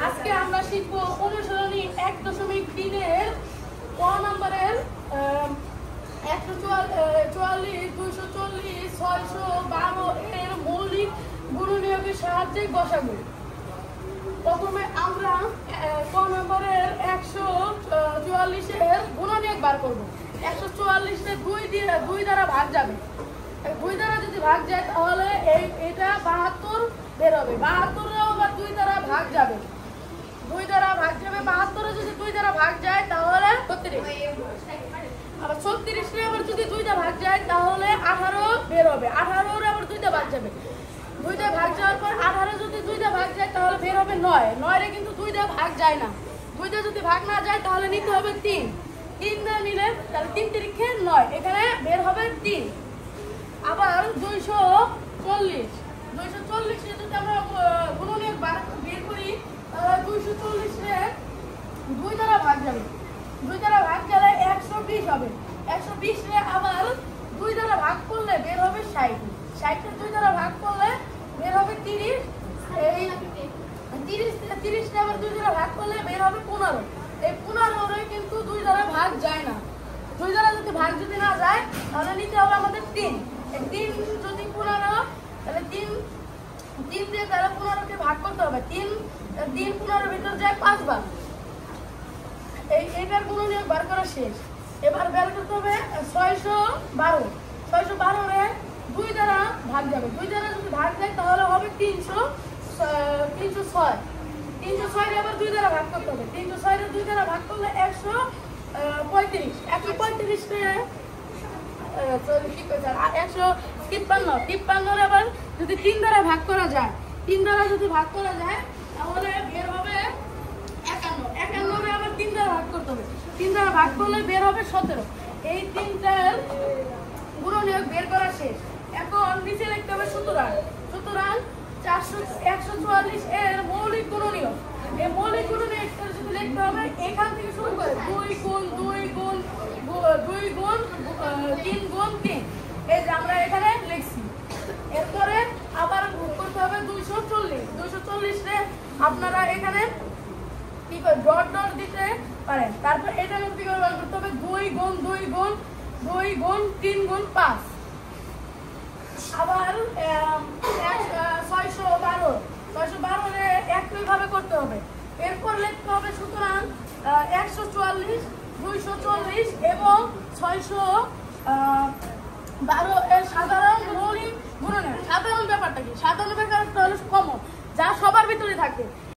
আজকে আমরা শিখবো অনুশীলনী 1.3 এর ক নম্বরের 144, 240, 612 এর মৌলিক গুণনীয়কের সাহায্যে বসাবো। প্রথমে আমরা ক নম্বরের 144 এর গুণনীয়ক বার করব। 144 কে 2 দ্বারা ভাগ যাবে। 2 দ্বারা যদি ভাগ যায় তাহলে এটা 72 বের হবে। 72 আবার 2 দ্বারা ভাগ যাবে। 2 দ্বারা ভাগ যাবে 72 যদি 2 দ্বারা ভাগ যায় তাহলে 36। আবার 36 এ আবার যদি 2 দ্বারা ভাগ যায় তাহলে 18 বের হবে। 18 এর আবার 2 দ্বারা ভাগ যাবে। 2 দ্বারা ভাগ যাওয়ার পর 18 যদি 2 দ্বারা ভাগ যায় তাহলে বের হবে 9। 9 এ কিন্তু 2 দ্বারা ভাগ যায় না। 2 দ্বারা যদি ভাগ না যায় তাহলে নিতে হবে 3। 3 দ্বারা নিলে তাহলে 3 3 9, এখানে বের হবে 3। আবার 240 এ যদি আমরা গুণনীয়ক বের করি তাহলে 240 এ 2 দ্বারা ভাগ যাবে। 2 দ্বারা ভাগ গেলে 120 হবে। 120 এ আবার 2 দ্বারা ভাগ করলে বের হবে 60। 60 কে 2 দ্বারা ভাগ করলে বের হবে 30। এই 30 কে আবার 2 দ্বারা ভাগ করলে বের হবে 15। এই 15 এ কিন্তু 2 দ্বারা ভাগ যায় না। 2 দ্বারা যদি ভাগ যদি না যায় তাহলে নিতে হবে আমাদের 3। এই 3 যদি 15 তাহলে 3 দিয়ে তাহলে 15 কে ভাগ করতে হবে। 3 15 ভিতর যায় 5 বার। এইটার গুণনীয়ক বার করা শেষ। এবার বের করতে হবে 612। 612 এ 2 দ্বারা ভাগ যাবে। 2 দ্বারা যদি ভাগ যায় তাহলে হবে 306। 306 এ আবার 2 দ্বারা ভাগ করতে হবে। 306 এ 2 দ্বারা ভাগ করলে 135। 135 এ 153 আবার যদি 3 দ্বারা ভাগ করা যায়, 3 দ্বারা যদি ভাগ করা যায় তাহলে বের হবে 51। 51 এ আবার 3 দ্বারা ভাগ করতে হবে। 3 দ্বারা ভাগ করলে বের হবে 17। এই তিনটার গুণনীয়ক বের করা শেষ। এখন নিচে লিখতে হবে সুতরাং 144 এর মৌলিক গুণনীয়ক। এই মৌলিক গুণনীয়ক যদি লিখতে হবে এখান থেকে শুরু করে 2 গুণ 2 গুণ 2 গুণ 3 গুণ 3। এই যে আমরা এখানে লিখছি। এরপরে আবার করতে হবে 240 রে আপনারা এখানে কি করে ডট দিতে পারেন। তারপর এটা কি করতে হবে 2 গুণ 2 গুণ 2 গুণ 3 গুণ 5। আবার 612 রে একই ভাবে করতে হবে। এরপর লিখতে হবে সুতরাং 144, 240 এবং 612 এর সাধারণ মৌলিক গুণনীয়ক। সাধারণ ব্যাপারটা কি? সাধারণ ব্যাপারটা হলো কমন, যা সবার ভিতরে থাকে।